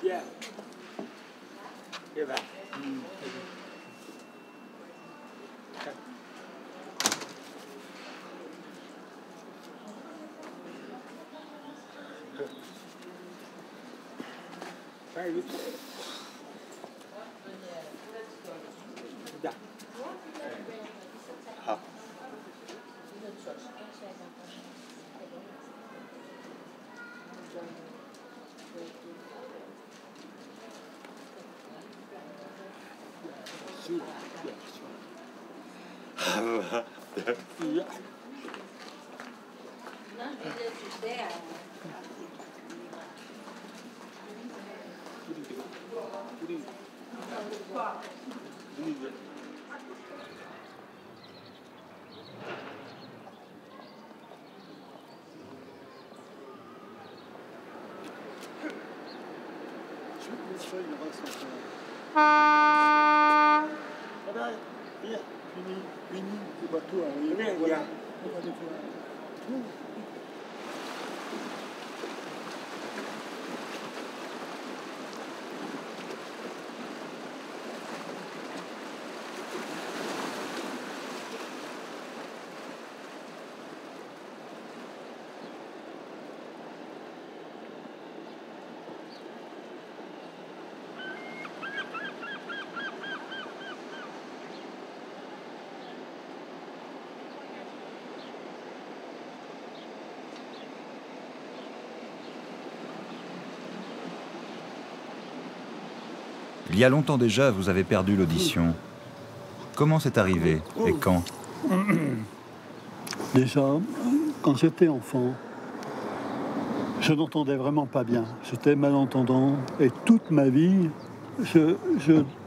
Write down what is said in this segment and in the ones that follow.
Yeah. Yeah, Very good. Yeah. 好。Yeah. Il y a longtemps déjà, vous avez perdu l'audition. Comment c'est arrivé et quand? Déjà, quand j'étais enfant, je n'entendais vraiment pas bien. J'étais malentendant et toute ma vie, je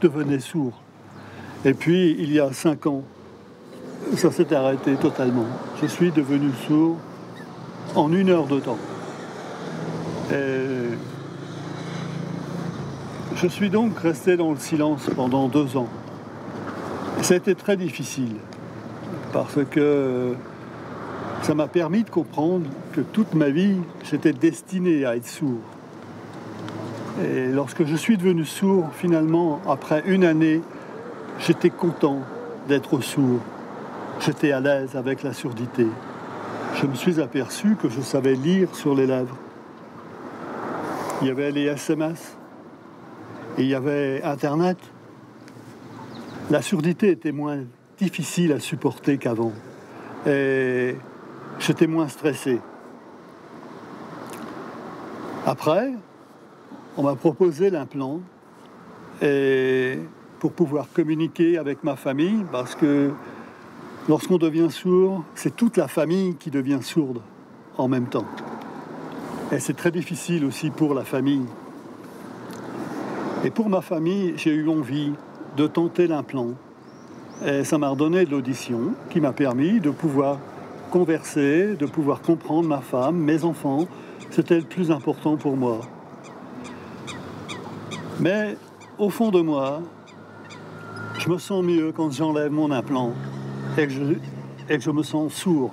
devenais sourd. Et puis, il y a 5 ans, ça s'est arrêté totalement. Je suis devenu sourd en 1 heure de temps. Et je suis donc resté dans le silence pendant 2 ans. Et ça a été très difficile parce que ça m'a permis de comprendre que toute ma vie, j'étais destiné à être sourd. Et lorsque je suis devenu sourd, finalement, après 1 année, j'étais content d'être sourd. J'étais à l'aise avec la surdité. Je me suis aperçu que je savais lire sur les lèvres. Il y avait les SMS. Et il y avait Internet. La surdité était moins difficile à supporter qu'avant. Et j'étais moins stressé. Après, on m'a proposé l'implant et pour pouvoir communiquer avec ma famille, parce que lorsqu'on devient sourd, c'est toute la famille qui devient sourde en même temps. Et c'est très difficile aussi pour la famille. Et pour ma famille, j'ai eu envie de tenter l'implant. Et ça m'a redonné de l'audition qui m'a permis de pouvoir converser, de pouvoir comprendre ma femme, mes enfants. C'était le plus important pour moi. Mais au fond de moi, je me sens mieux quand j'enlève mon implant et que je me sens sourd.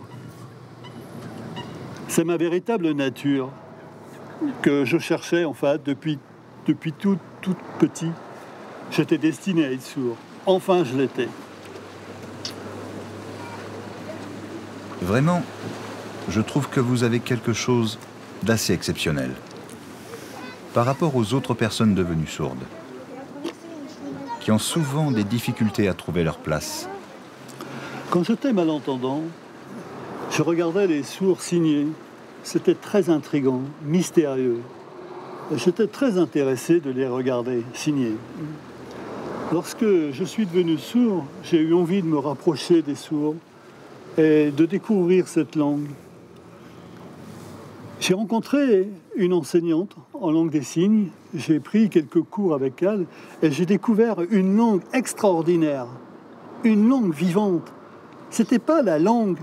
C'est ma véritable nature que je cherchais en fait depuis tout petit. J'étais destiné à être sourd. Enfin, je l'étais. Vraiment, je trouve que vous avez quelque chose d'assez exceptionnel par rapport aux autres personnes devenues sourdes, qui ont souvent des difficultés à trouver leur place. Quand j'étais malentendant, je regardais les sourds signer. C'était très intriguant, mystérieux. J'étais très intéressé de les regarder signer. Lorsque je suis devenu sourd, j'ai eu envie de me rapprocher des sourds et de découvrir cette langue. J'ai rencontré une enseignante en langue des signes, j'ai pris quelques cours avec elle et j'ai découvert une langue extraordinaire, une langue vivante. C'était pas la langue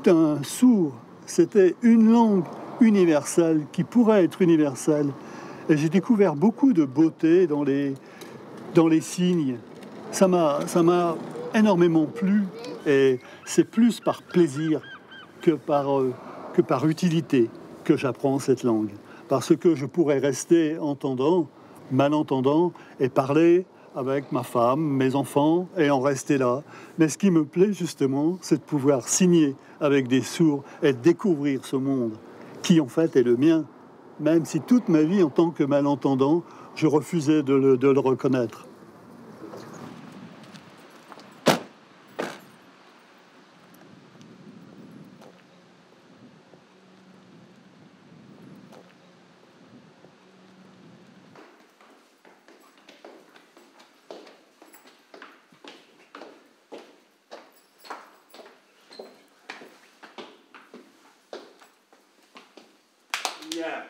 d'un sourd, c'était une langue universelle qui pourrait être universelle. Et j'ai découvert beaucoup de beauté dans les signes. Ça m'a énormément plu et c'est plus par plaisir que par utilité que j'apprends cette langue. Parce que je pourrais rester entendant malentendant et parler avec ma femme, mes enfants, et en rester là. Mais ce qui me plaît justement, c'est de pouvoir signer avec des sourds et découvrir ce monde qui en fait est le mien, même si toute ma vie en tant que malentendant, je refusais de le reconnaître. Yeah.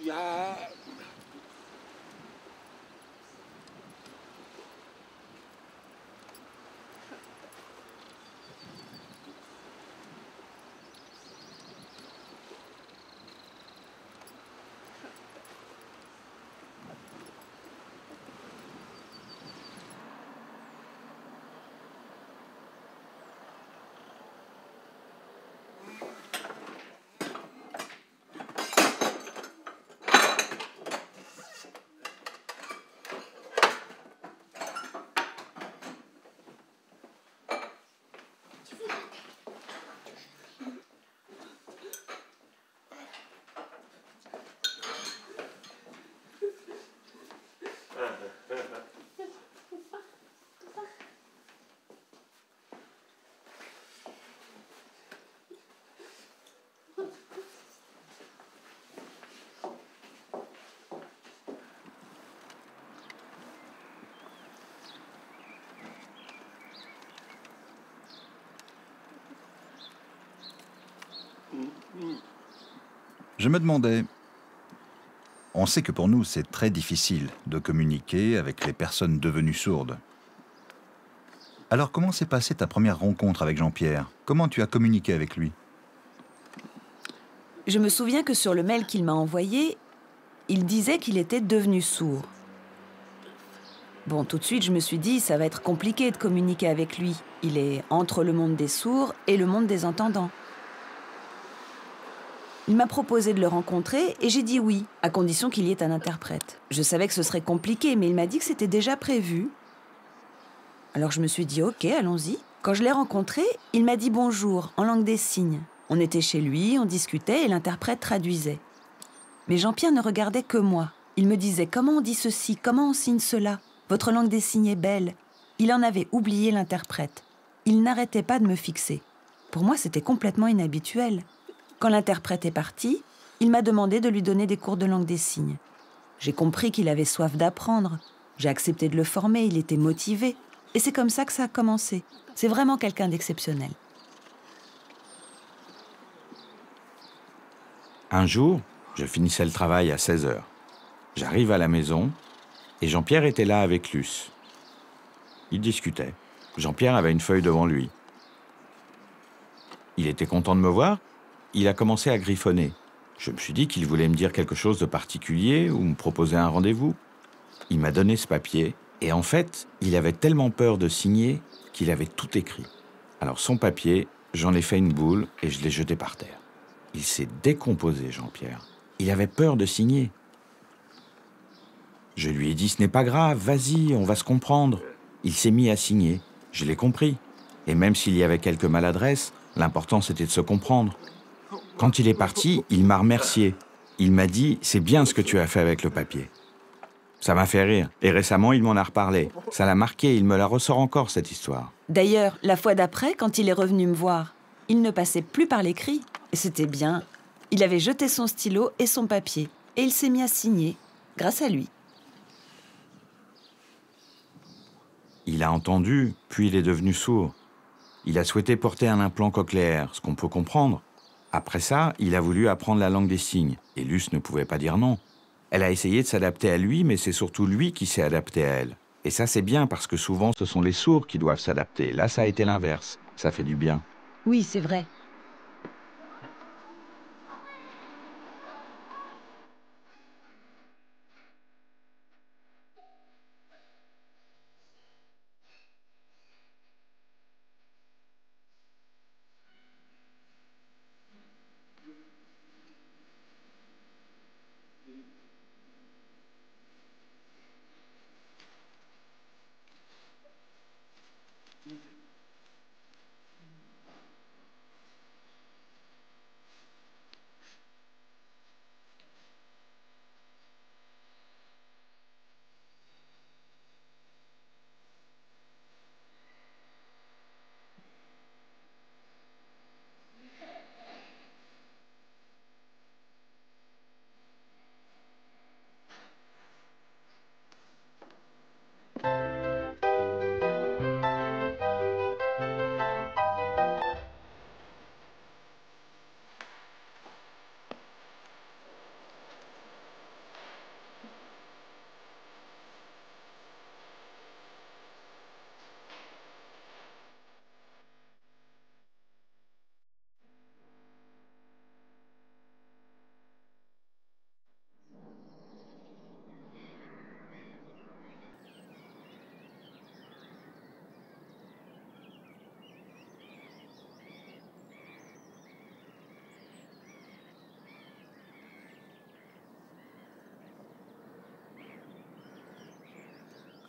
Yeah. Je me demandais, on sait que pour nous c'est très difficile de communiquer avec les personnes devenues sourdes. Alors comment s'est passée ta première rencontre avec Jean-Pierre? Comment tu as communiqué avec lui? Je me souviens que sur le mail qu'il m'a envoyé, il disait qu'il était devenu sourd. Bon, tout de suite, je me suis dit, ça va être compliqué de communiquer avec lui. Il est entre le monde des sourds et le monde des entendants. Il m'a proposé de le rencontrer et j'ai dit oui, à condition qu'il y ait un interprète. Je savais que ce serait compliqué, mais il m'a dit que c'était déjà prévu. Alors je me suis dit, ok, allons-y. Quand je l'ai rencontré, il m'a dit bonjour, en langue des signes. On était chez lui, on discutait et l'interprète traduisait. Mais Jean-Pierre ne regardait que moi. Il me disait, comment on dit ceci, comment on signe cela? Votre langue des signes est belle. Il en avait oublié l'interprète. Il n'arrêtait pas de me fixer. Pour moi, c'était complètement inhabituel. Quand l'interprète est parti, il m'a demandé de lui donner des cours de langue des signes. J'ai compris qu'il avait soif d'apprendre. J'ai accepté de le former, il était motivé. Et c'est comme ça que ça a commencé. C'est vraiment quelqu'un d'exceptionnel. Un jour, je finissais le travail à 16h. J'arrive à la maison et Jean-Pierre était là avec Luce. Ils discutaient. Jean-Pierre avait une feuille devant lui. Il était content de me voir. Il a commencé à griffonner. Je me suis dit qu'il voulait me dire quelque chose de particulier ou me proposer un rendez-vous. Il m'a donné ce papier et en fait, il avait tellement peur de signer qu'il avait tout écrit. Alors son papier, j'en ai fait une boule et je l'ai jeté par terre. Il s'est décomposé, Jean-Pierre. Il avait peur de signer. Je lui ai dit, ce n'est pas grave, vas-y, on va se comprendre. Il s'est mis à signer. Je l'ai compris. Et même s'il y avait quelques maladresses, l'important c'était de se comprendre. Quand il est parti, il m'a remercié. Il m'a dit, c'est bien ce que tu as fait avec le papier. Ça m'a fait rire. Et récemment, il m'en a reparlé. Ça l'a marqué, il me la ressort encore, cette histoire. D'ailleurs, la fois d'après, quand il est revenu me voir, il ne passait plus par l'écrit. Et c'était bien. Il avait jeté son stylo et son papier. Et il s'est mis à signer, grâce à lui. Il a entendu, puis il est devenu sourd. Il a souhaité porter un implant cochléaire, ce qu'on peut comprendre. Après ça, il a voulu apprendre la langue des signes. Et Luce ne pouvait pas dire non. Elle a essayé de s'adapter à lui, mais c'est surtout lui qui s'est adapté à elle. Et ça, c'est bien, parce que souvent, ce sont les sourds qui doivent s'adapter. Là, ça a été l'inverse. Ça fait du bien. Oui, c'est vrai.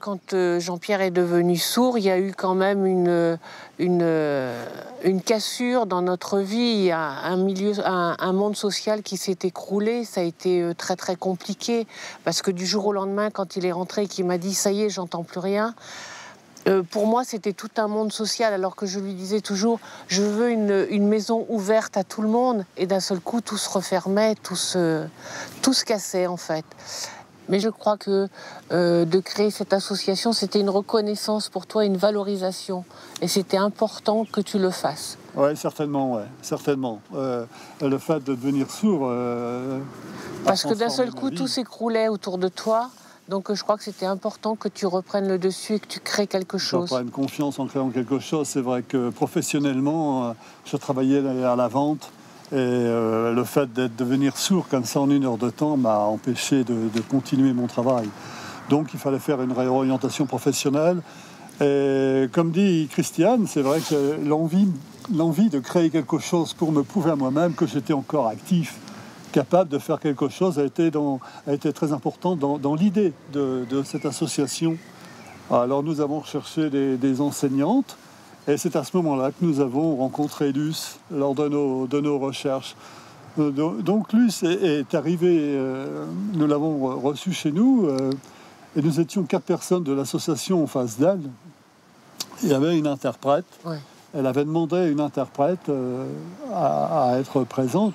Quand Jean-Pierre est devenu sourd, il y a eu quand même une cassure dans notre vie. Il y a un monde social qui s'est écroulé. Ça a été très très compliqué parce que du jour au lendemain, quand il est rentré et qu'il m'a dit « ça y est, j'entends plus rien », pour moi, c'était tout un monde social, alors que je lui disais toujours « je veux une maison ouverte à tout le monde ». Et d'un seul coup, tout se refermait, tout se cassait en fait. Mais je crois que de créer cette association, c'était une reconnaissance pour toi, une valorisation. Et c'était important que tu le fasses. Ouais, certainement, ouais, certainement. Le fait de devenir sourd. Parce que d'un seul coup, tout s'écroulait autour de toi. Donc je crois que c'était important que tu reprennes le dessus et que tu crées quelque chose. Je reprenne confiance en créant quelque chose. C'est vrai que professionnellement, je travaillais à la vente. Et le fait de devenir sourd comme ça en 1 heure de temps m'a empêché de continuer mon travail. Donc il fallait faire une réorientation professionnelle. Et comme dit Christiane, c'est vrai que l'envie de créer quelque chose pour me prouver à moi-même que j'étais encore actif, capable de faire quelque chose, a été très important dans l'idée de cette association. Alors nous avons recherché des enseignantes et c'est à ce moment-là que nous avons rencontré Luce lors de nos recherches. Donc Luce est arrivée, nous l'avons reçue chez nous et nous étions 4 personnes de l'association en face d'elle. Il y avait une interprète. Ouais. Elle avait demandé à une interprète à être présente.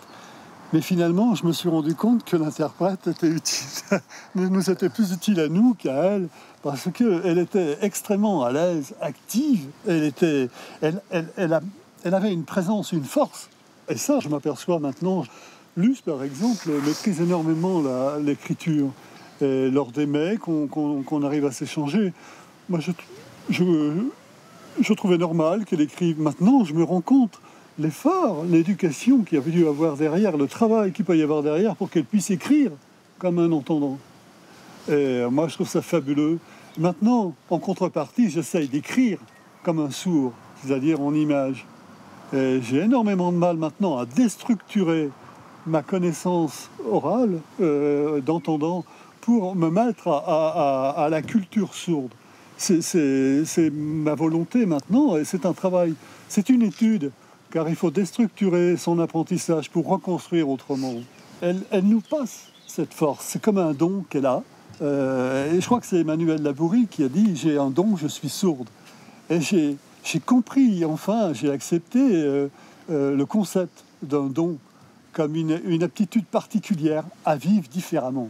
Mais finalement, je me suis rendu compte que l'interprète était utile, nous était plus utile à nous qu'à elle, parce qu'elle était extrêmement à l'aise, active, elle avait une présence, une force. Et ça, je m'aperçois maintenant. Luce, par exemple, maîtrise énormément l'écriture. Et lors des mails qu'on arrive à s'échanger, moi, je trouvais normal qu'elle écrive. Maintenant, je me rends compte l'effort, l'éducation qu'il y a dû avoir derrière, le travail qu'il peut y avoir derrière pour qu'elle puisse écrire comme un entendant. Et moi, je trouve ça fabuleux. Maintenant, en contrepartie, j'essaye d'écrire comme un sourd, c'est-à-dire en images. Et j'ai énormément de mal maintenant à déstructurer ma connaissance orale d'entendant pour me mettre à la culture sourde. C'est ma volonté maintenant et c'est un travail, c'est une étude. Car il faut déstructurer son apprentissage pour reconstruire autrement. Elle nous passe cette force, c'est comme un don qu'elle a. Et je crois que c'est Emmanuel Labourie qui a dit « j'ai un don, je suis sourde ». Et j'ai compris, enfin, j'ai accepté le concept d'un don comme une aptitude particulière à vivre différemment.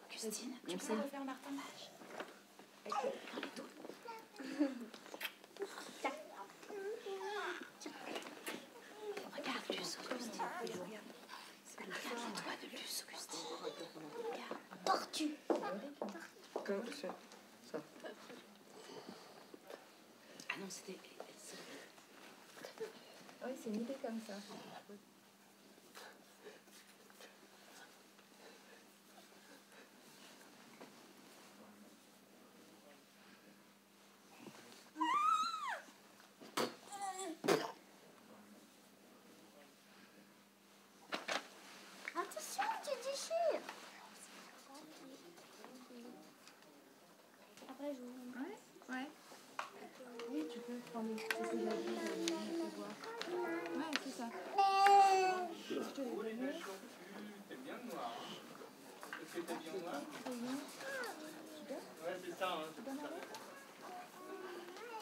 Christine, tu peux faire Martin Mage. Regarde Luce, Augustine. C'est le doigt de Luce, Augustine. Regarde. Tortue. Comme ça. Ah non, c'était... Oui, c'est une idée comme ça. Attention, tu déchires. Après, je vous... Ouais. Oui, tu peux prendre essayer de voir. Ouais, c'est ça. T'es bien noir. Est-ce que t'es bien noir? Ouais, c'est ça. Hein.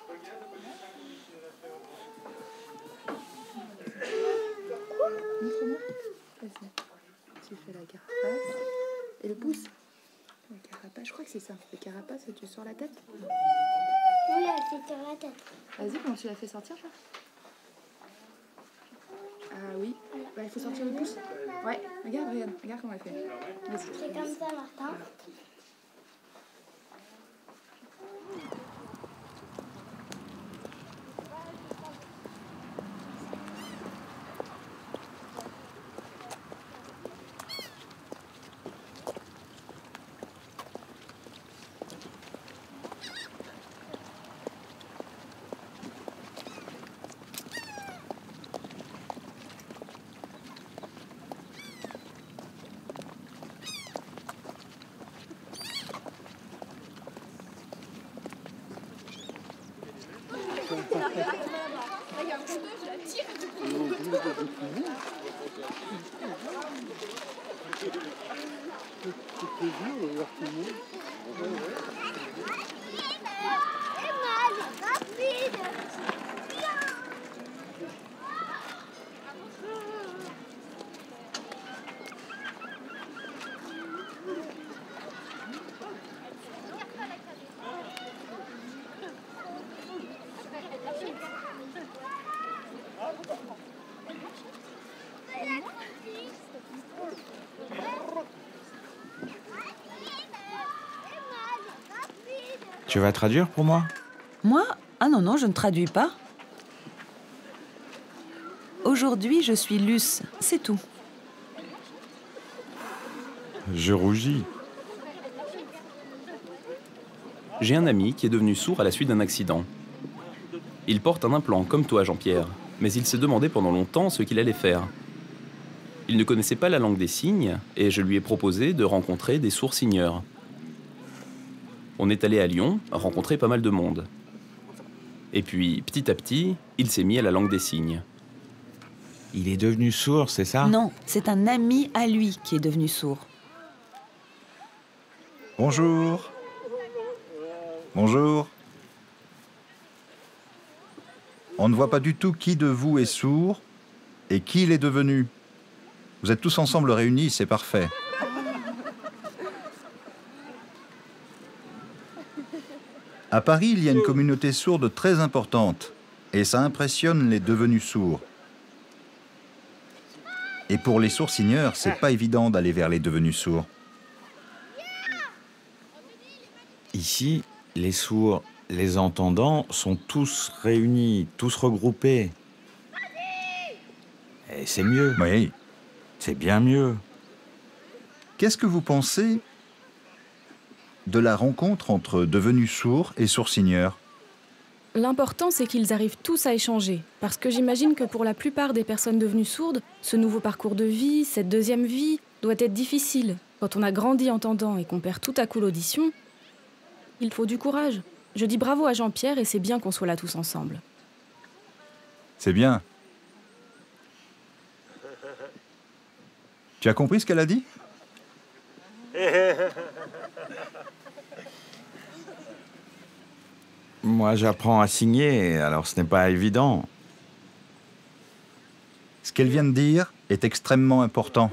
Regarde, Montre-moi. Vas-y. Tu fais la carapace. Et le pouce. La carapace, je crois que c'est ça. La carapace, tu sors la tête. Oui, elle fait sur la tête. Vas-y, comment tu l'as fait sortir, ça? Ah oui. Bah, il faut sortir le pouce. Ouais, regarde comment elle fait. Vas-y. C'est comme ça, Martin. Tu vas traduire pour moi? Moi? Ah non, non, je ne traduis pas. Aujourd'hui, je suis Luce, c'est tout. Je rougis. J'ai un ami qui est devenu sourd à la suite d'un accident. Il porte un implant comme toi, Jean-Pierre, mais il s'est demandé pendant longtemps ce qu'il allait faire. Il ne connaissait pas la langue des signes et je lui ai proposé de rencontrer des sourds-signeurs. On est allé à Lyon, rencontrer pas mal de monde. Et puis, petit à petit, il s'est mis à la langue des signes. Il est devenu sourd, c'est ça? Non, c'est un ami à lui qui est devenu sourd. Bonjour. Bonjour. On ne voit pas du tout qui de vous est sourd et qui il est devenu. Vous êtes tous ensemble réunis, c'est parfait. À Paris, il y a une communauté sourde très importante et ça impressionne les devenus sourds. Et pour les sourds-signeurs, c'est pas évident d'aller vers les devenus sourds. Ici, les sourds, les entendants sont tous réunis, tous regroupés. Et c'est mieux. Oui. C'est bien mieux. Qu'est-ce que vous pensez de la rencontre entre devenus sourds et sourds-signeurs? L'important, c'est qu'ils arrivent tous à échanger. Parce que j'imagine que pour la plupart des personnes devenues sourdes, ce nouveau parcours de vie, cette deuxième vie, doit être difficile. Quand on a grandi entendant et qu'on perd tout à coup l'audition, il faut du courage. Je dis bravo à Jean-Pierre et c'est bien qu'on soit là tous ensemble. C'est bien. Tu as compris ce qu'elle a dit? Moi, j'apprends à signer, alors ce n'est pas évident. Ce qu'elle vient de dire est extrêmement important.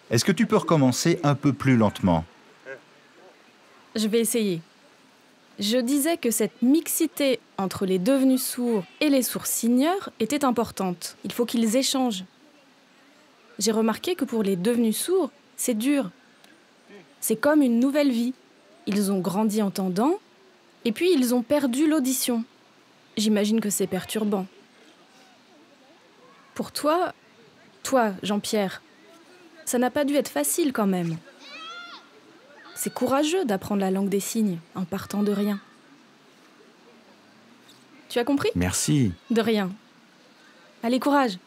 Est-ce que tu peux recommencer un peu plus lentement? Je vais essayer. Je disais que cette mixité entre les devenus sourds et les sourds-signeurs était importante. Il faut qu'ils échangent. J'ai remarqué que pour les devenus sourds, c'est dur. C'est comme une nouvelle vie. Ils ont grandi entendant, et puis ils ont perdu l'audition. J'imagine que c'est perturbant. Pour toi, Jean-Pierre, ça n'a pas dû être facile quand même. C'est courageux d'apprendre la langue des signes en partant de rien. Tu as compris? Merci. De rien. Allez, courage!